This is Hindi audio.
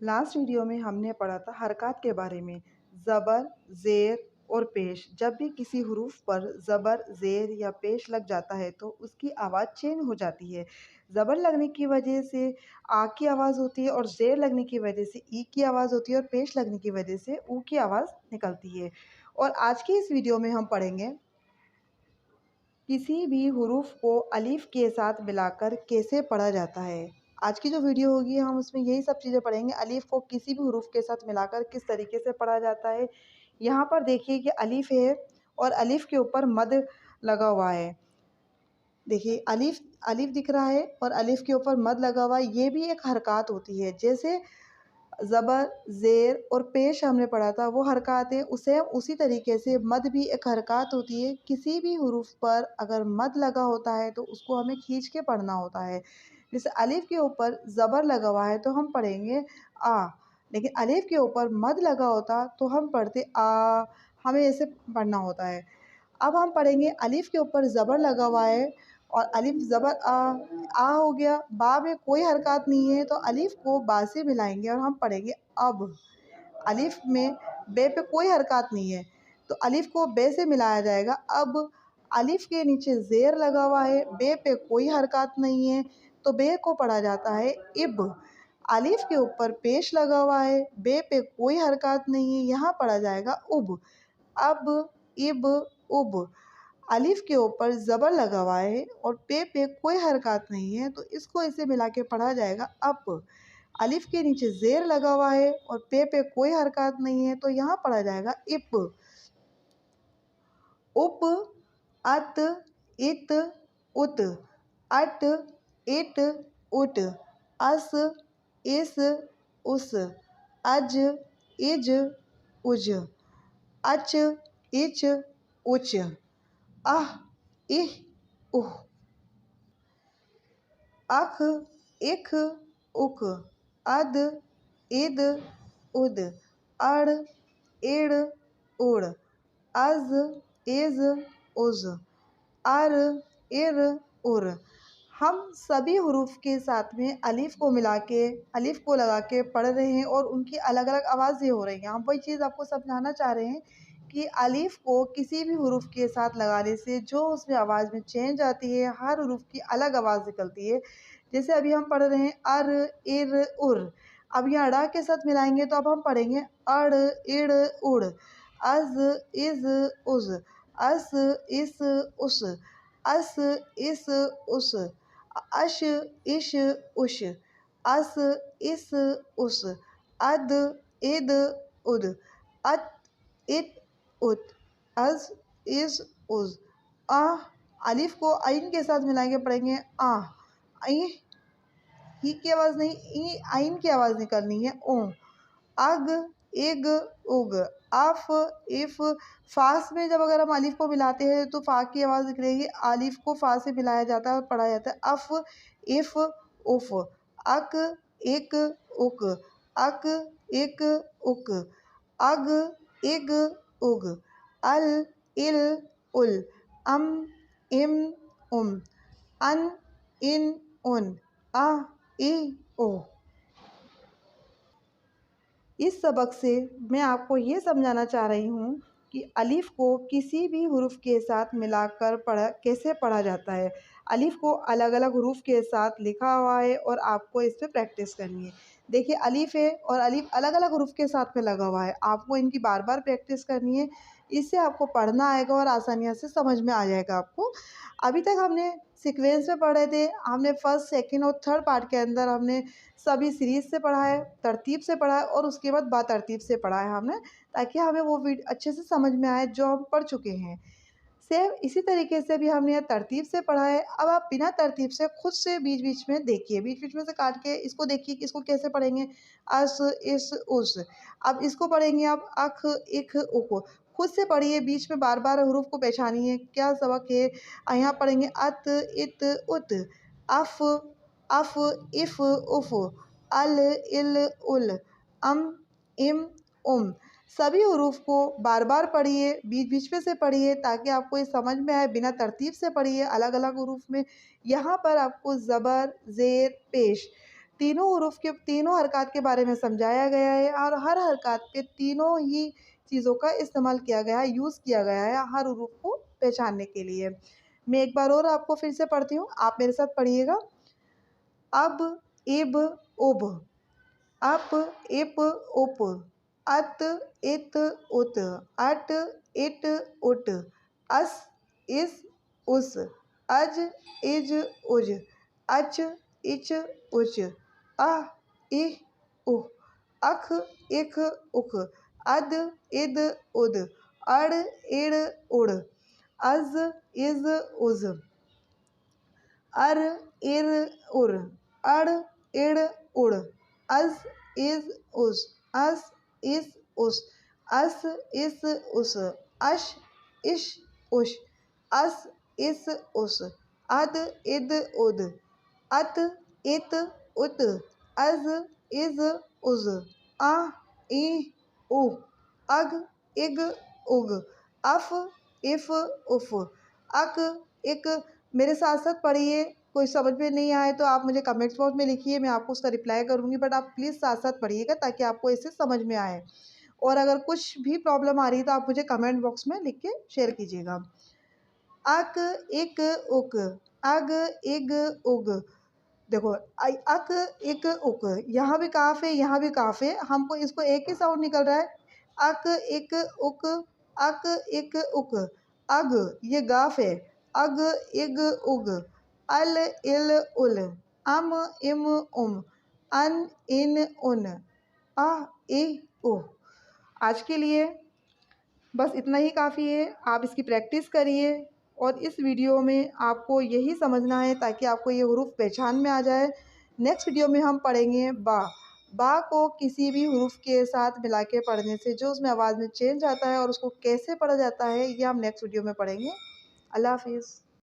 लास्ट वीडियो में हमने पढ़ा था हरकत के बारे में। ज़बर, ज़ेर और पेश। जब भी किसी हुरूफ पर ज़बर, ज़ेर या पेश लग जाता है तो उसकी आवाज़ चेंज हो जाती है। ज़बर लगने की वजह से आ की आवाज़ होती है और ज़ेर लगने की वजह से ई की आवाज़ होती है और पेश लगने की वजह से ऊ की आवाज़ निकलती है। और आज की इस वीडियो में हम पढ़ेंगे किसी भी हुरूफ को अलिफ के साथ मिलाकर कैसे पढ़ा जाता है। आज की जो वीडियो होगी हम उसमें यही सब चीज़ें पढ़ेंगे। अलिफ को किसी भी हुरूफ के साथ मिलाकर किस तरीके से पढ़ा जाता है। यहाँ पर देखिए कि अलिफ है और अलिफ के ऊपर मद लगा हुआ है। देखिए अलिफ अलिफ दिख रहा है और अलिफ के ऊपर मद लगा हुआ है। ये भी एक हरकत होती है। जैसे ज़बर, ज़ेर और पेश हमने पढ़ा था, वो हरकतें उसे उसी तरीके से मद भी एक हरकत होती है। किसी भी हुरूफ पर अगर मद लगा होता है तो उसको हमें खींच के पढ़ना होता है। जैसे अलिफ के ऊपर ज़बर लगा हुआ है तो हम पढ़ेंगे आ, लेकिन अलिफ के ऊपर मद लगा होता तो हम पढ़ते आ। हमें ऐसे पढ़ना होता है। अब हम पढ़ेंगे अलिफ के ऊपर ज़बर लगा हुआ है और अलिफ ज़बर आ हो गया। बा में कोई हरकत नहीं है तो अलिफ को बा से मिलाएंगे और हम पढ़ेंगे अब। अलिफ में बे पे कोई हरकत नहीं है तो अलिफ को बे से मिलाया जाएगा अब। अलिफ के नीचे ज़ेर लगा हुआ है, बे पे कोई हरकत नहीं है तो बे को पढ़ा जाता है इब। अलिफ के ऊपर पेश लगा हुआ है, बे पे कोई हरकत नहीं है, यहाँ पढ़ा जाएगा उब। अब, इब, उब। अलिफ के ऊपर ज़बर लगा हुआ है और पे कोई हरकत नहीं है तो इसको इसे मिला के पढ़ा जाएगा अप। अलिफ के नीचे ज़ेर लगा हुआ है और पे कोई हरकत नहीं है तो यहाँ पढ़ा जाएगा इप। उप, अत, इत, उत। अट, इट, उट। अस, इस, उस। अज, इज, उज। अच, इच, उच। आह, इह, उह। अख, इख, उख। अद, इद, उद। अड़, इड़, उड़। अज़, इज़, उज़। अर, इर, उर। हम सभी हुरूफ के साथ में अलिफ को मिला के अलिफ को लगा के पढ़ रहे हैं और उनकी अलग अलग आवाज़ें हो रही हैं। हम वही चीज़ आपको समझाना चाह रहे हैं कि अलिफ को किसी भी हुरूफ के साथ लगाने से जो उसमें आवाज़ में चेंज आती है, हर हुरूफ की अलग आवाज़ निकलती है। जैसे अभी हम पढ़ रहे हैं अर, इर, उर। अब यहाँ अड़ा के साथ मिलाएंगे तो अब हम पढ़ेंगे अड़, इड़, उड़। अज़, इज़, उज़। अस, इस, उस। अस, इस, उस। अश, इश, उश। अस, इस, उस। अद, इद, उद। अत, इत, उत। अज़, इज़, उज़। अलिफ को आइन के साथ मिलाएंगे पढ़ेंगे आ। ही की आवाज़ नहीं, ई आइन की आवाज़ निकलनी है ओ। अग, इग, उग। Of, if. फास में जब अगर हम अलिफ को मिलाते हैं तो फा की आवाज़ निकलेगी। अलिफ को फा से मिलाया जाता है और पढ़ा जाता है अफ, इफ, उफ। अक, इक, उक। अक, इक, उक। अग, इग, उग। अल, इल, उल। अम, इम, उम। अन, इन, उन। आ, इ, ओ। इस सबक से मैं आपको ये समझाना चाह रही हूँ कि अलिफ को किसी भी हुरूफ के साथ मिलाकर कैसे पढ़ा जाता है। अलिफ को अलग अलग हुरूफ के साथ लिखा हुआ है और आपको इस पे प्रैक्टिस करनी है। देखिए अलिफ है और अलिफ अलग अलग हुरूफ के साथ में लगा हुआ है। आपको इनकी बार बार प्रैक्टिस करनी है। इससे आपको पढ़ना आएगा और आसानियाँ से समझ में आ जाएगा आपको। अभी तक हमने सीक्वेंस में पढ़े थे। हमने फर्स्ट, सेकंड और थर्ड पार्ट के अंदर हमने सभी सीरीज़ से पढ़ा है, तरतीब से पढ़ा है और उसके बाद बातरतीब से पढ़ा है हमने, ताकि हमें वो अच्छे से समझ में आए जो हम पढ़ चुके हैं। सेम इसी तरीके से भी हमने तरतीब से पढ़ा है। अब आप बिना तरतीब से खुद से बीच-बीच में देखिए, बीच-बीच में से काट के इसको देखिए कि इसको कैसे पढ़ेंगे। अस, इस, उस। अब इसको पढ़ेंगे आप अख, इख, उख। खुद से पढ़िए, बीच में बार-बार हुरूफ को पहचानिए, क्या सबक है। यहाँ पढ़ेंगे अत, इत, उत। अफ, अफ, इफ, उफ। अल, इल, उल। अम, इम, उम। सभी हुरूफ को बार बार पढ़िए, बीच बीच में से पढ़िए ताकि आपको ये समझ में आए। बिना तरतीब से पढ़िए अलग अलग हुरूफ में। यहाँ पर आपको ज़बर, ज़ेर, पेश तीनों हुरूफ के तीनों हरकत के बारे में समझाया गया है और हर हरकत पे तीनों ही चीज़ों का इस्तेमाल किया गया है, यूज़ किया गया है हर हुरूफ को पहचानने के लिए। मैं एक बार और आपको फिर से पढ़ती हूँ, आप मेरे साथ पढ़िएगा। अब, इब, उब, अप, इप, उप, अत, इत, उत, अट, इट, उट, अस, इस, उस, अज, इज, उज, अच, इच, उच, अह, इह, उह, अख, इख, उख, अद, इद, उद, अड़, इड़, उड़, अज, इज, उज, अर, इर, उर, अड़, इड़, उड़, अज, इज, उस, अस, इस, उस, अस, इस, उस, अश, इश, उश, अस, इस, उस, अद, इद, उद, अत, इत, उत, अज, इज, उज, आ, इ, उ, अग, इग, उग, अफ, इफ, उफ, अक, इक। मेरे साथ साथ पढ़िए। कोई समझ में नहीं आए तो आप मुझे कमेंट्स बॉक्स में लिखिए, मैं आपको उसका रिप्लाई करूँगी, बट आप प्लीज़ साथ साथ पढ़िएगा ताकि आपको इसे समझ में आए। और अगर कुछ भी प्रॉब्लम आ रही है तो आप मुझे कमेंट बॉक्स में लिख के शेयर कीजिएगा। अक, इक, उक, अग, इग, उग। देखो अक, इक, उक, यहाँ भी काफ है, यहाँ भी काफ है, हमको इसको एक ही साउंड निकल रहा है। अक, इक, उक, अक, इक, उक, अग, ये गाफ है। अग, इग, उग, अल, इल, उल, अम, इम, उम, अन, इन, उन, आ, इ, उ। आज के लिए बस इतना ही काफ़ी है। आप इसकी प्रैक्टिस करिए और इस वीडियो में आपको यही समझना है ताकि आपको ये हुरूफ पहचान में आ जाए। नेक्स्ट वीडियो में हम पढ़ेंगे बा। बा को किसी भी हुरूफ के साथ मिला के पढ़ने से जो उसमें आवाज़ में चेंज आता है और उसको कैसे पढ़ा जाता है, ये हम नेक्स्ट वीडियो में पढ़ेंगे। अल्लाह हाफिज़।